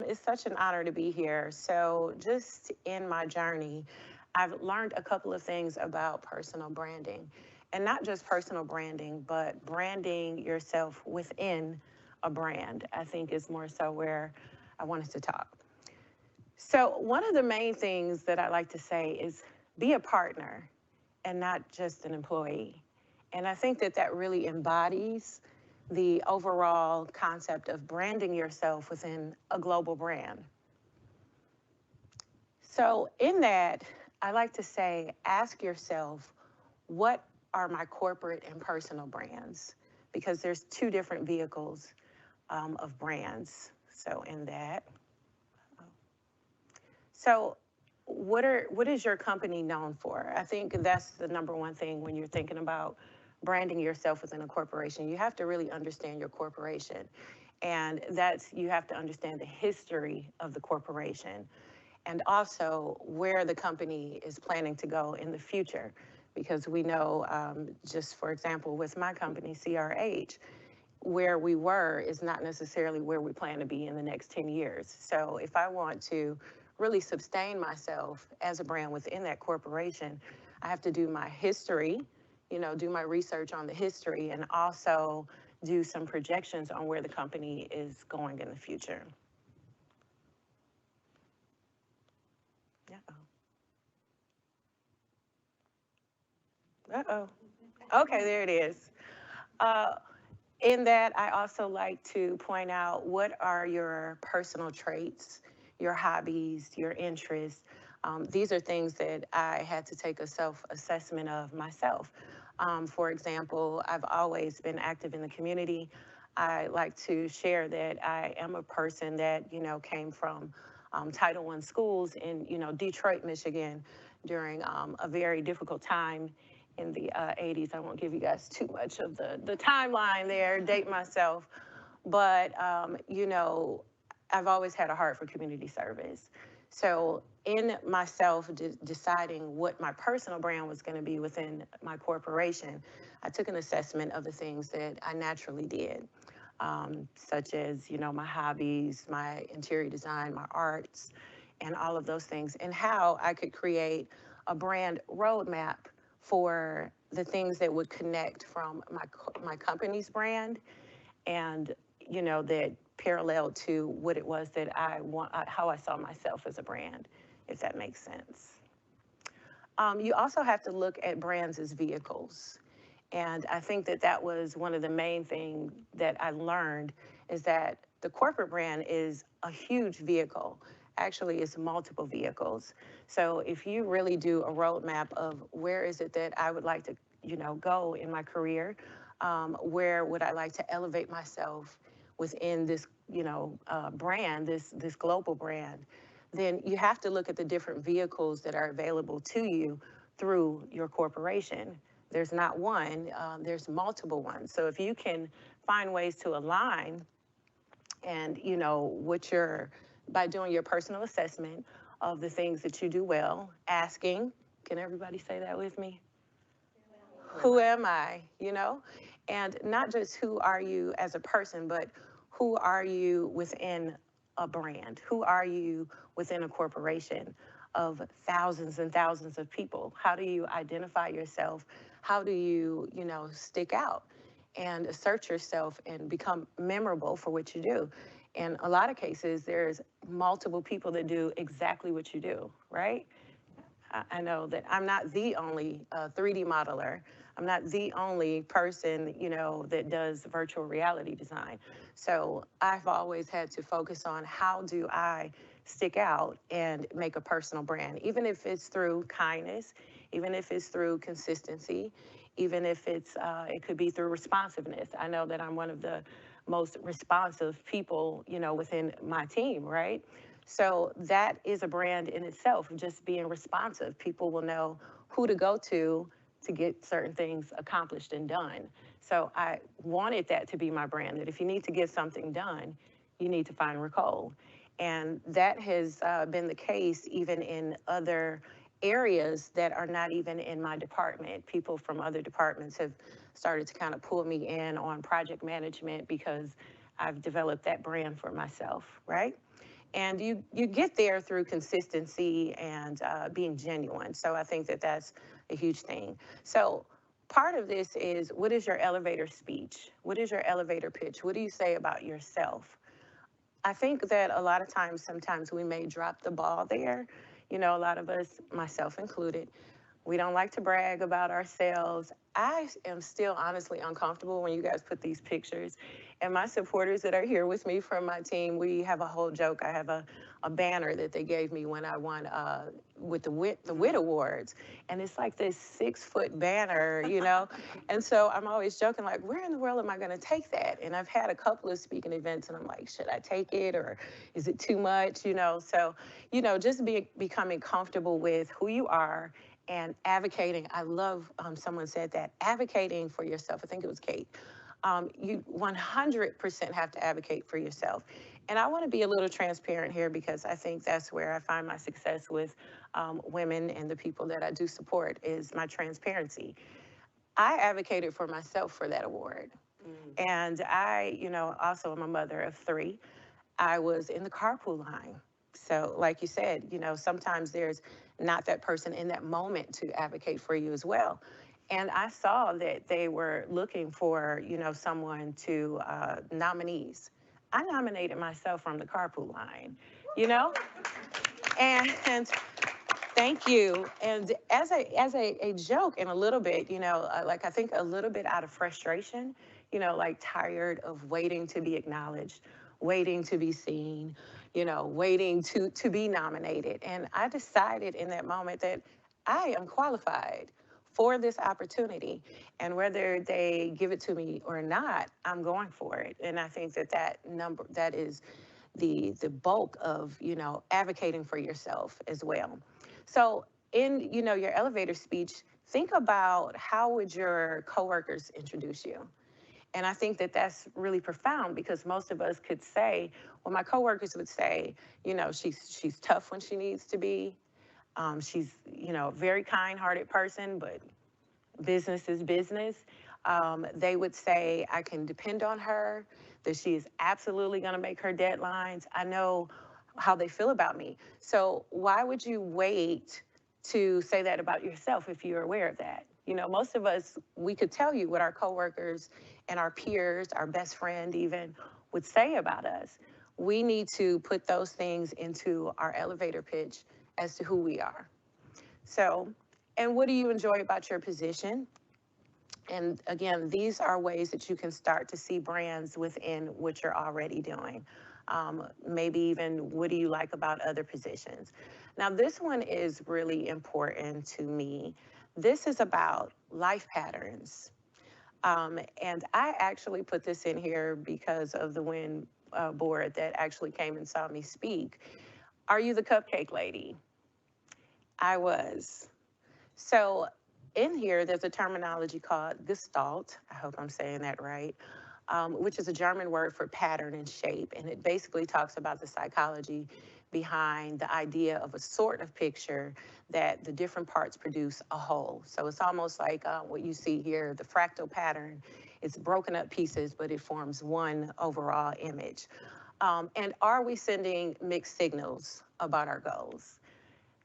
It's such an honor to be here. So, just in my journey, I've learned a couple of things about personal branding. And not just personal branding, but branding yourself within a brand, I think is more so where I wanted to talk. So, one of the main things that I like to say is be a partner and not just an employee. And I think that that really embodies the overall concept of branding yourself within a global brand. So, in that, I like to say, ask yourself, what are my corporate and personal brands? Because there's two different vehicles of brands. So, in that, so what is your company known for? I think that's the number one thing when you're thinking about branding yourself within a corporation. You have to really understand your corporation. And that's, you have to understand the history of the corporation and also where the company is planning to go in the future. Because we know, just for example, with my company, CRH, where we were is not necessarily where we plan to be in the next 10 years. So if I want to really sustain myself as a brand within that corporation, I have to do my history, do my research on the history, and also do some projections on where the company is going in the future. Uh-oh. Okay, there it is. Uh, in that, I also like to point out what are your personal traits, your hobbies, your interests. These are things that I had to take a self assessment of myself. For example, I've always been active in the community. I like to share that I am a person that, came from Title I schools in, Detroit, Michigan during a very difficult time in the 80s. I won't give you guys too much of the timeline there, date myself. But, I've always had a heart for community service. So in myself deciding what my personal brand was going to be within my corporation, I took an assessment of the things that I naturally did, such as, my hobbies, my interior design, my arts, and all of those things, and how I could create a brand roadmap for the things that would connect from my company's brand and that parallel to what it was that I want, how I saw myself as a brand, if that makes sense. You also have to look at brands as vehicles. And I think that that was one of the main things that I learned is that the corporate brand is a huge vehicle. Actually, it's multiple vehicles. So if you really do a roadmap of where is it that I would like to, go in my career, where would I like to elevate myself within this, brand, this global brand, then you have to look at the different vehicles that are available to you through your corporation. There's not one, there's multiple ones. So if you can find ways to align and, what you're, by doing your personal assessment of the things that you do well, asking, can everybody say that with me? Who am I, And not just who are you as a person, but who are you within a brand? Who are you within a corporation of thousands and thousands of people? How do you identify yourself? How do you, stick out and assert yourself and become memorable for what you do? In a lot of cases, there's multiple people that do exactly what you do, right? I know that I'm not the only 3D modeler. I'm not the only person, that does virtual reality design. So I've always had to focus on how do I stick out and make a personal brand, even if it's through kindness, even if it's through consistency, even if it could be through responsiveness. I know that I'm one of the most responsive people, within my team, right? So that is a brand in itself, just being responsive. People will know who to go to get certain things accomplished and done. So I wanted that to be my brand, that if you need to get something done, you need to find Ricole. And that has been the case even in other areas that are not even in my department. People from other departments have started to kind of pull me in on project management because I've developed that brand for myself, right? And you get there through consistency and being genuine. So I think that that's a huge thing. So part of this is, what is your elevator speech? What is your elevator pitch? What do you say about yourself? I think that a lot of times, sometimes we may drop the ball there. You know, a lot of us, myself included, we don't like to brag about ourselves. I am still honestly uncomfortable when you guys put these pictures. And my supporters that are here with me from my team, we have a whole joke. I have a banner that they gave me when I won with the WIT Awards. And it's like this 6-foot banner, you know? And so I'm always joking, like, where in the world am I going to take that? And I've had a couple of speaking events, and I'm like, should I take it, or is it too much, you know? So, you know, just becoming comfortable with who you are and advocating. I love, someone said that, advocating for yourself. I think it was Kate. You 100% have to advocate for yourself. And I want to be a little transparent here, because I think that's where I find my success with women and the people that I do support, is my transparency. I advocated for myself for that award. And I, you know, also am a mother of 3. I was in the carpool line. So, like you said, you know, sometimes there's not that person in that moment to advocate for you as well. And I saw that they were looking for, you know, someone to nominees. I nominated myself from the carpool line, you know, and thank you. And as a joke, and a little bit, you know, like, I think a little bit out of frustration, you know, like tired of waiting to be acknowledged, waiting to be seen, you know, waiting to be nominated. And I decided in that moment that I am qualified for this opportunity, and whether they give it to me or not, I'm going for it. And I think that that is the bulk of, you know, advocating for yourself as well. So in, you know, your elevator speech, think about, how would your coworkers introduce you? And I think that that's really profound, because most of us could say, well, my coworkers would say, you know, she's tough when she needs to be. She's, you know, a very kind-hearted person, but business is business. They would say, I can depend on her, that she is absolutely going to make her deadlines. I know how they feel about me. So why would you wait to say that about yourself if you're aware of that? You know, most of us, we could tell you what our coworkers and our peers, our best friend even, would say about us. We need to put those things into our elevator pitch as to who we are. So, and what do you enjoy about your position? And again, these are ways that you can start to see brands within what you're already doing. Maybe even, what do you like about other positions? Now, this one is really important to me. This is about life patterns. And I actually put this in here because of the WIN board that actually came and saw me speak. Are you the cupcake lady? I was. So in here, there's a terminology called Gestalt. I hope I'm saying that right, which is a German word for pattern and shape. And it basically talks about the psychology behind the idea of a sort of picture that the different parts produce a whole. So it's almost like what you see here, the fractal pattern. It's broken up pieces, but it forms one overall image. And are we sending mixed signals about our goals?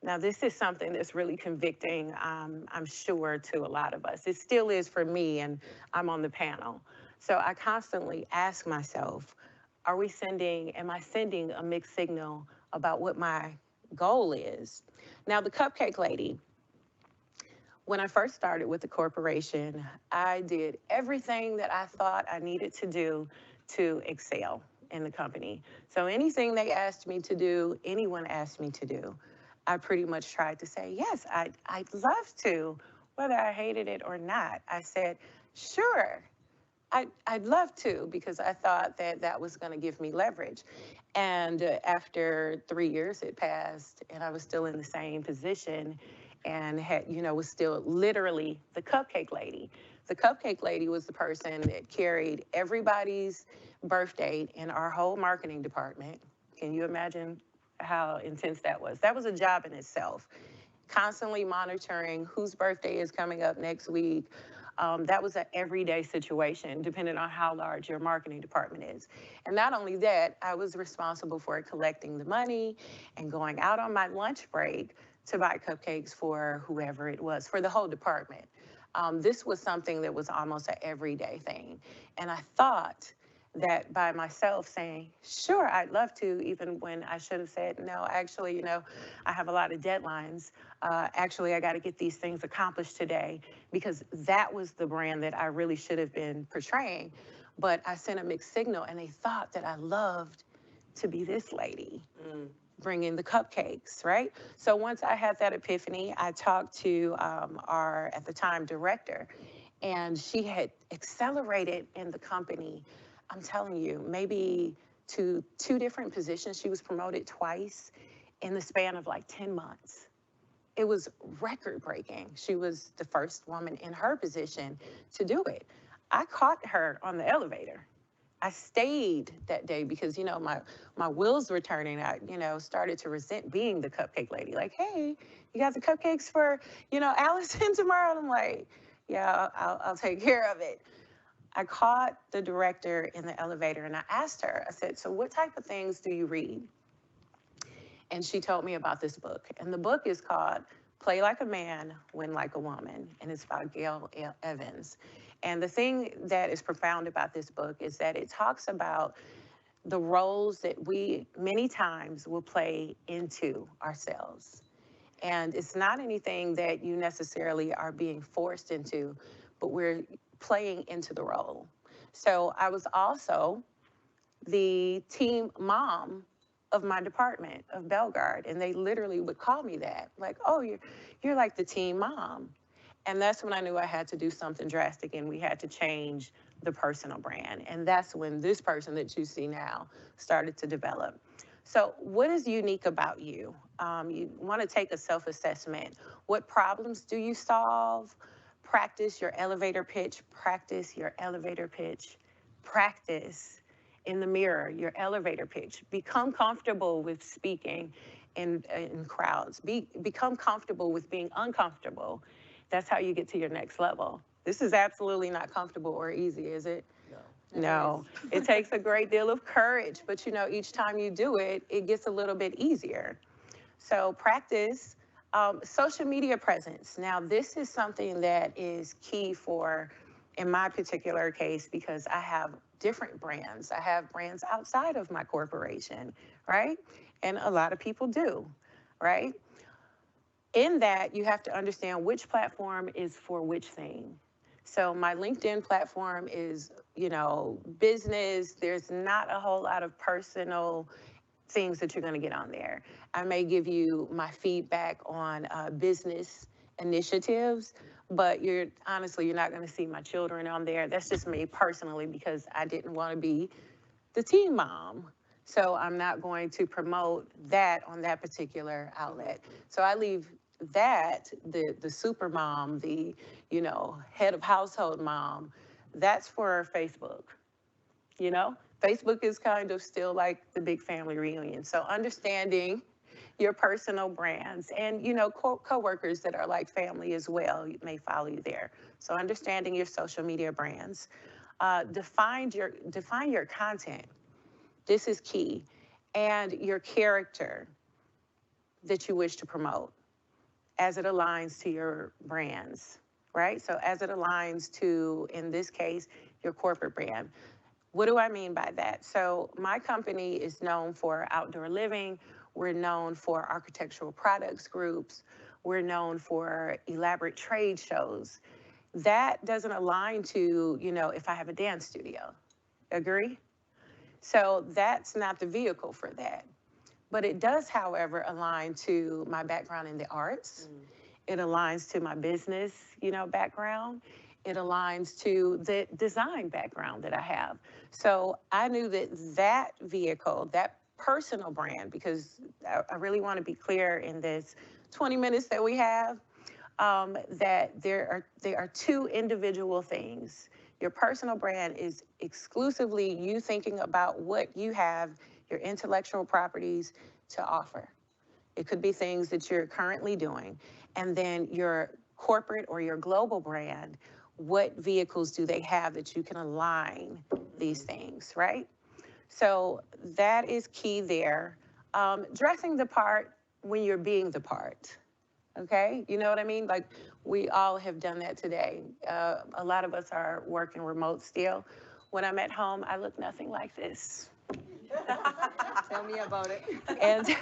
Now, this is something that's really convicting, I'm sure, to a lot of us. It still is for me, and I'm on the panel. So I constantly ask myself, am I sending a mixed signal about what my goal is? Now, the cupcake lady, when I first started with the corporation, I did everything that I thought I needed to do to excel in the company. So anything they asked me to do, anyone asked me to do, I pretty much tried to say, yes, I'd love to, whether I hated it or not. I said, sure, I'd love to, because I thought that that was going to give me leverage. And after 3 years had passed, and I was still in the same position, and had, you know, was still literally the cupcake lady. The cupcake lady was the person that carried everybody's birthday in our whole marketing department. Can you imagine how intense that was? That was a job in itself. Constantly monitoring whose birthday is coming up next week, That was an everyday situation, depending on how large your marketing department is. And not only that, I was responsible for collecting the money and going out on my lunch break to buy cupcakes for whoever it was, for the whole department. This was something that was almost an everyday thing. And I thought that by myself saying, sure, I'd love to, even when I should have said, no, actually, I have a lot of deadlines. Actually, I got to get these things accomplished today, because that was the brand that I really should have been portraying. But I sent a mixed signal, and they thought that I loved to be this lady. Bringing the cupcakes, right? So once I had that epiphany, I talked to our, at the time, director, and she had accelerated in the company. I'm telling you, maybe to 2 different positions. She was promoted twice in the span of like 10 months. It was record breaking. She was the first woman in her position to do it. I caught her on the elevator. I stayed that day because, my wheels were turning. I, started to resent being the cupcake lady. Like, hey, you got the cupcakes for, Allison tomorrow? And I'm like, yeah, I'll take care of it. I caught the director in the elevator and I asked her, I said, so what type of things do you read? And she told me about this book. And the book is called Play Like a Man, Win Like a Woman. And it's by Gail Evans. And the thing that is profound about this book is that it talks about the roles that we many times will play into ourselves. And it's not anything that you necessarily are being forced into, but we're playing into the role. So I was also the team mom of my department of Bellegarde, and they literally would call me that, like, oh, you're like the team mom. And that's when I knew I had to do something drastic, and we had to change the personal brand. And that's when this person that you see now started to develop. So what is unique about you? You want to take a self-assessment. What problems do you solve? Practice your elevator pitch. Practice your elevator pitch. Practice in the mirror your elevator pitch. Become comfortable with speaking in crowds. Become comfortable with being uncomfortable. That's how you get to your next level. This is absolutely not comfortable or easy, is it? No. It takes a great deal of courage, but each time you do it, it gets a little bit easier. So practice social media presence. Now, this is something that is key for, in my particular case, because I have different brands. I have brands outside of my corporation, right? And a lot of people do, right? In that, you have to understand which platform is for which thing. So my LinkedIn platform is, business. There's not a whole lot of personal things that you're going to get on there. I may give you my feedback on business initiatives, but honestly, you're not going to see my children on there. That's just me personally, because I didn't want to be the teen mom. So I'm not going to promote that on that particular outlet. So I leave that, the super mom, the, head of household mom, that's for Facebook. Facebook is kind of still like the big family reunion. So understanding your personal brands and, coworkers that are like family as well, may follow you there. So understanding your social media brands. Define your content. This is key. And your character that you wish to promote as it aligns to your brands, right? So as it aligns to, in this case, your corporate brand. What do I mean by that? So my company is known for outdoor living. We're known for architectural products groups. We're known for elaborate trade shows. That doesn't align to, if I have a dance studio. Agree? So that's not the vehicle for that. But it does, however, align to my background in the arts. It aligns to my business, background. It aligns to the design background that I have. So I knew that vehicle, that personal brand, because I really want to be clear in this 20 minutes that we have, that they are 2 individual things. Your personal brand is exclusively you thinking about what you have, your intellectual properties to offer. It could be things that you're currently doing. And then your corporate or your global brand what vehicles do they have that you can align these things, right? So that is key there. Dressing the part when you're being the part. Okay, you know what I mean? Like we all have done that today. A lot of us are working remote still. When I'm at home, I look nothing like this. Tell me about it. And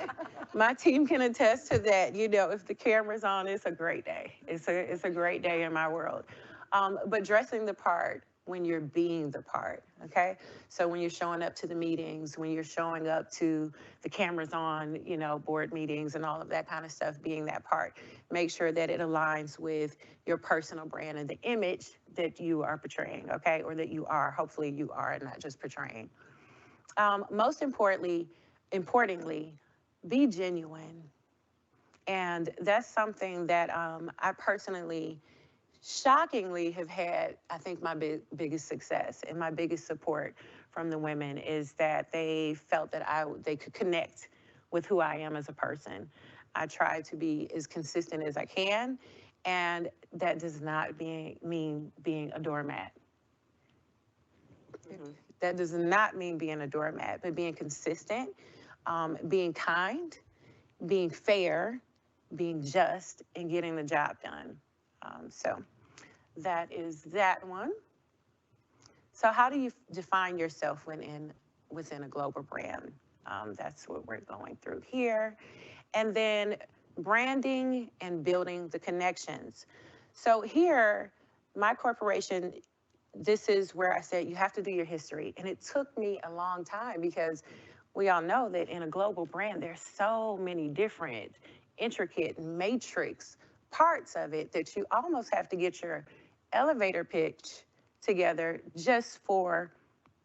my team can attest to that. You know, if the camera's on, it's a great day. It's a great day in my world. But dressing the part when you're being the part, okay? So when you're showing up to the meetings, when you're showing up to the cameras on, you know, board meetings and all of that kind of stuff, being that part, make sure that it aligns with your personal brand and the image that you are portraying, okay? Or that you are, hopefully you are, and not just portraying. Most importantly, be genuine. And that's something that I personally, shockingly, have had, I think, my biggest success and my biggest support from the women is that they felt that they could connect with who I am as a person. I try to be as consistent as I can, and that does not mean being a doormat. Mhm. That does not mean being a doormat, but being consistent, being kind, being fair, being just, and getting the job done. So that is that one. So how do you define yourself within a global brand? That's what we're going through here. And then branding and building the connections. So here, my corporation, this is where I said you have to do your history. And it took me a long time because we all know that in a global brand, there's so many different intricate matrix parts of it that you almost have to get your elevator pitch together just for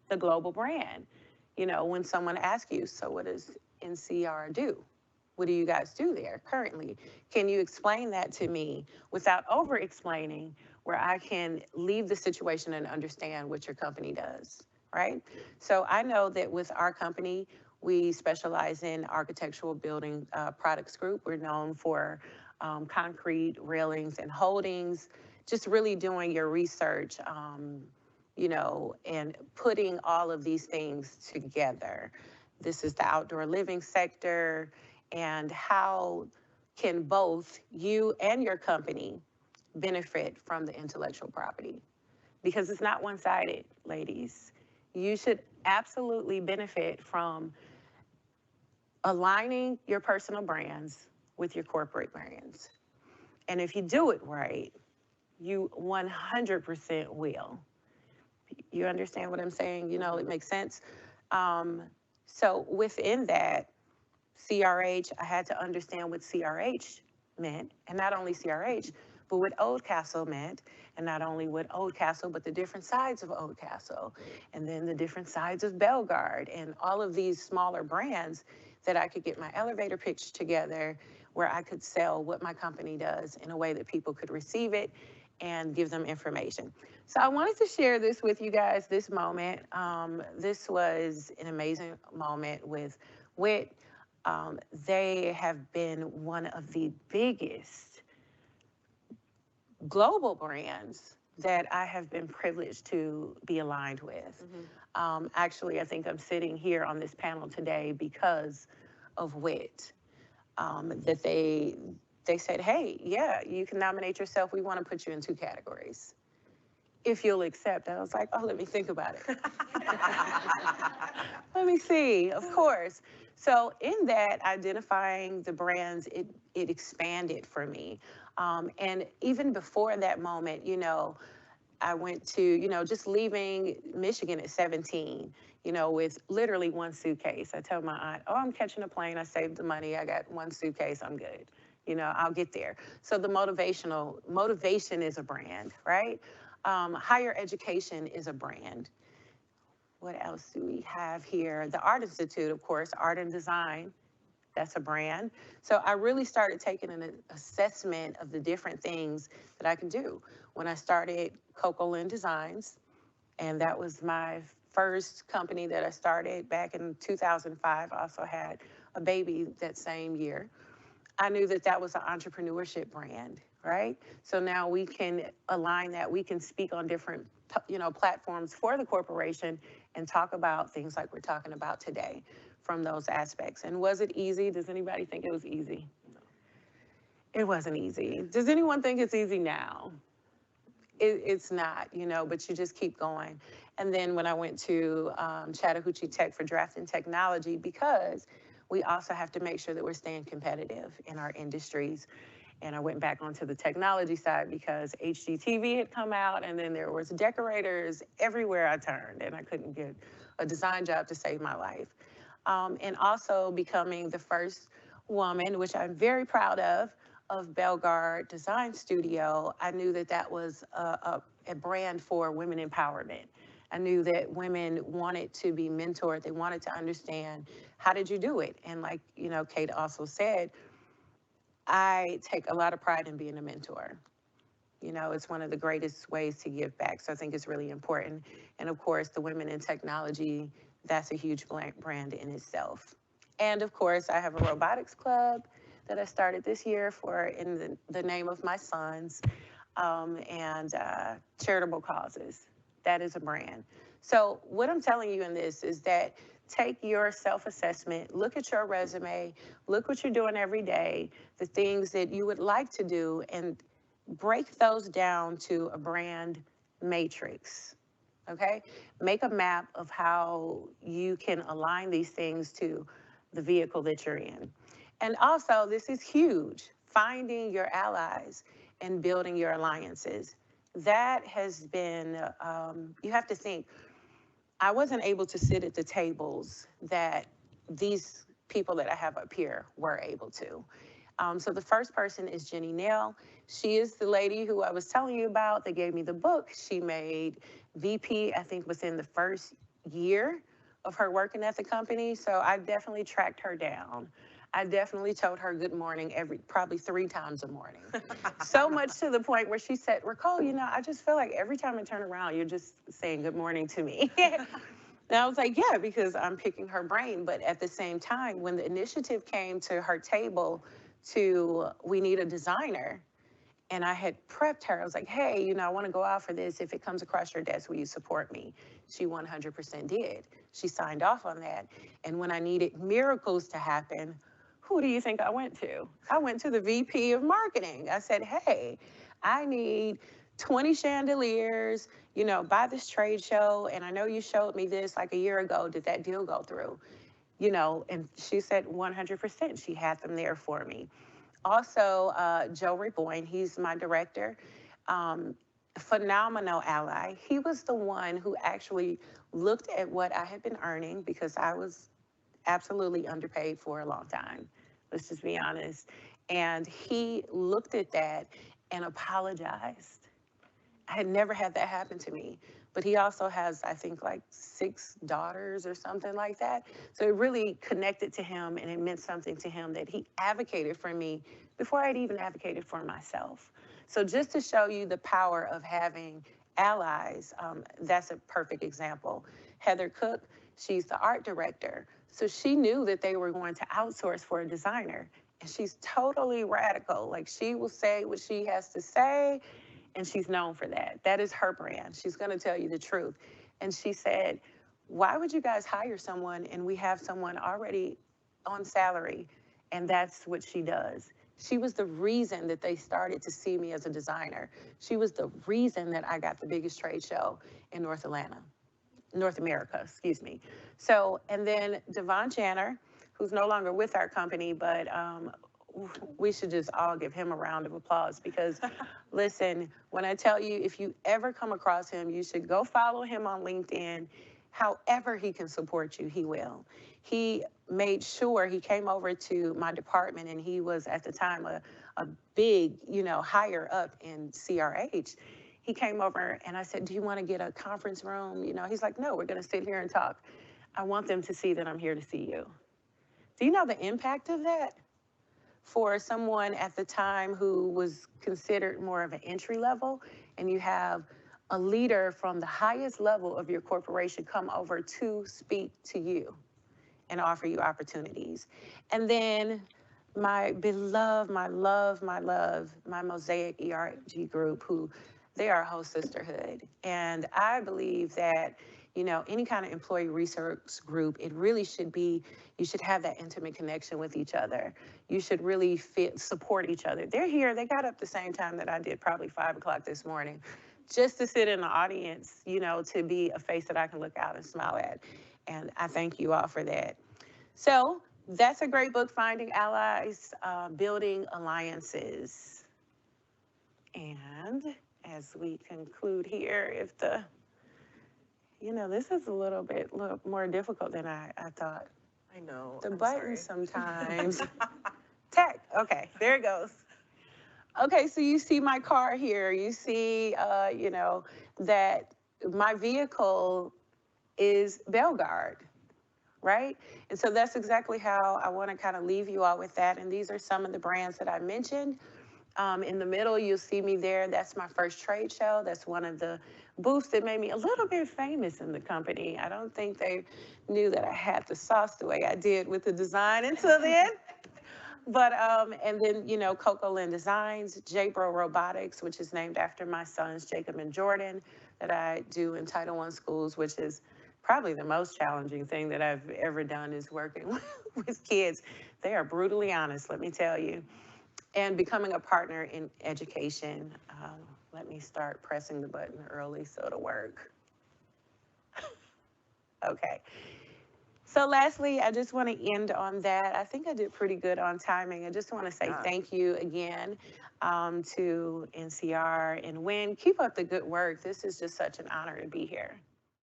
the global brand. You know, when someone asks you, so what does NCR do? What do you guys do there currently? Can you explain that to me without over explaining, where I can leave the situation and understand what your company does, right? So I know that with our company, we specialize in architectural building products group. We're known for concrete railings and holdings, just really doing your research, you know, and putting all of these things together. This is the outdoor living sector, and how can both you and your company benefit from the intellectual property? Because it's not one-sided, ladies. You should absolutely benefit from aligning your personal brands with your corporate brands. And if you do it right, you 100% will. You understand what I'm saying? You know, it makes sense. Um, so within that, CRH, I had to understand what CRH meant, and not only CRH, but what Oldcastle meant, and not only what Oldcastle, but the different sides of Oldcastle, and then the different sides of Bellegarde, and all of these smaller brands that I could get my elevator pitch together, where I could sell what my company does in a way that people could receive it and give them information. So I wanted to share this with you guys, this moment. This was an amazing moment with Wit. They have been one of the biggest global brands that I have been privileged to be aligned with. Actually, I think I'm sitting here on this panel today because of Wit. That they said, hey, yeah, you can nominate yourself. We want to put you in 2 categories. If you'll accept. I was like, oh, let me think about it. Let me see, of course. So in that, identifying the brands, it expanded for me. And even before that moment, you know, I went to, you know, just leaving Michigan at 17, you know, with literally 1 suitcase. I told my aunt, oh, I'm catching a plane. I saved the money. I got 1 suitcase. I'm good. You know, I'll get there. So the motivation is a brand, right? Higher education is a brand. What else do we have here? The Art Institute, of course, art and design. That's a brand. So I really started taking an assessment of the different things that I can do. When I started Coco Lynn Designs, and that was my first company that I started back in 2005. I also had a baby that same year. I knew that that was an entrepreneurship brand, right? So now we can align that. We can speak on different, platforms for the corporation and talk about things like we're talking about today from those aspects. And was it easy? Does anybody think it was easy? It wasn't easy. Does anyone think it's easy now? It's not, but you just keep going. And then when I went to Chattahoochee Tech for drafting technology, because we also have to make sure that we're staying competitive in our industries. And I went back onto the technology side because HGTV had come out, and then there was decorators everywhere I turned, and I couldn't get a design job to save my life. And also becoming the first woman, which I'm very proud of Belgard Design Studio. I knew that that was a brand for women empowerment. I knew that women wanted to be mentored. They wanted to understand, how did you do it? And like, Kate also said, I take a lot of pride in being a mentor. It's one of the greatest ways to give back. So I think it's really important. And of course, the women in technology, that's a huge brand in itself. And of course, I have a robotics club that I started this year in the name of my sons, and charitable causes. That is a brand. So what I'm telling you in this is that take your self-assessment, look at your resume, look what you're doing every day, the things that you would like to do, and break those down to a brand matrix. Okay? Make a map of how you can align these things to the vehicle that you're in. And also, this is huge, finding your allies and building your alliances. That has been, you have to think, I wasn't able to sit at the tables that these people that I have up here were able to. So the first person is Jenny Nail. She is the lady who I was telling you about that gave me the book. She made VP, I think, within the first year of her working at the company. So I definitely tracked her down. I definitely told her good morning probably 3 times a morning. So much to the point where she said, Ricole, I just feel like every time I turn around, you're just saying good morning to me. And I was like, yeah, because I'm picking her brain. But at the same time, when the initiative came to her table we need a designer, and I had prepped her. I was like, hey, I want to go out for this. If it comes across your desk, will you support me? She 100% did. She signed off on that. And when I needed miracles to happen, who do you think I went to? I went to the VP of marketing. I said, hey, I need 20 chandeliers, by this trade show. And I know you showed me this like a year ago. Did that deal go through? And she said 100%. She had them there for me. Also, Joe Boyne, he's my director. Phenomenal ally. He was the one who actually looked at what I had been earning, because I was absolutely underpaid for a long time. Let's just be honest. And he looked at that and apologized. I had never had that happen to me. But he also has, I think, like 6 daughters or something like that. So it really connected to him, and it meant something to him that he advocated for me before I'd even advocated for myself. So just to show you the power of having allies, that's a perfect example. Heather Cook, she's the art director. So she knew that they were going to outsource for a designer. And she's totally radical. Like, she will say what she has to say, and she's known for that. That is her brand. She's going to tell you the truth. And she said, why would you guys hire someone and we have someone already on salary? And that's what she does. She was the reason that they started to see me as a designer. She was the reason that I got the biggest trade show in North America, excuse me. So, and then Devon Janner, who's no longer with our company, but we should just all give him a round of applause, because listen, when I tell you, if you ever come across him, you should go follow him on LinkedIn. However he can support you, he will. He made sure he came over to my department, and he was at the time a big, higher up in CRH. He came over and I said, do you want to get a conference room? He's like, no, we're going to sit here and talk. I want them to see that I'm here to see you. Do you know the impact of that? For someone at the time who was considered more of an entry level, and you have a leader from the highest level of your corporation come over to speak to you and offer you opportunities. And then my beloved, my Mosaic ERG group, who they are a whole sisterhood. And I believe that, any kind of employee resource group, it really should be, you should have that intimate connection with each other. You should really support each other. They're here, they got up the same time that I did, probably 5 o'clock this morning, just to sit in the audience, to be a face that I can look out and smile at. And I thank you all for that. So that's a great book, Finding Allies, Building Alliances. And as we conclude here, this is a little more difficult than I thought. I know. The I'm buttons sorry. sometimes. Tech, okay, there it goes. Okay, so you see my car here. You see, that my vehicle is Belgard, right? And so that's exactly how I want to kind of leave you all with that. And these are some of the brands that I mentioned. In the middle, you'll see me there. That's my first trade show. That's one of the booths that made me a little bit famous in the company. I don't think they knew that I had the sauce the way I did with the design until then. But and then Coco Lynn Designs, J-Bro Robotics, which is named after my sons Jacob and Jordan, that I do in Title I schools, which is probably the most challenging thing that I've ever done, is working with kids. They are brutally honest, let me tell you. And becoming a partner in education. Let me start pressing the button early so it'll work. Okay. So lastly, I just want to end on that. I think I did pretty good on timing. I just want to say thank you again to NCR and Win. Keep up the good work. This is just such an honor to be here.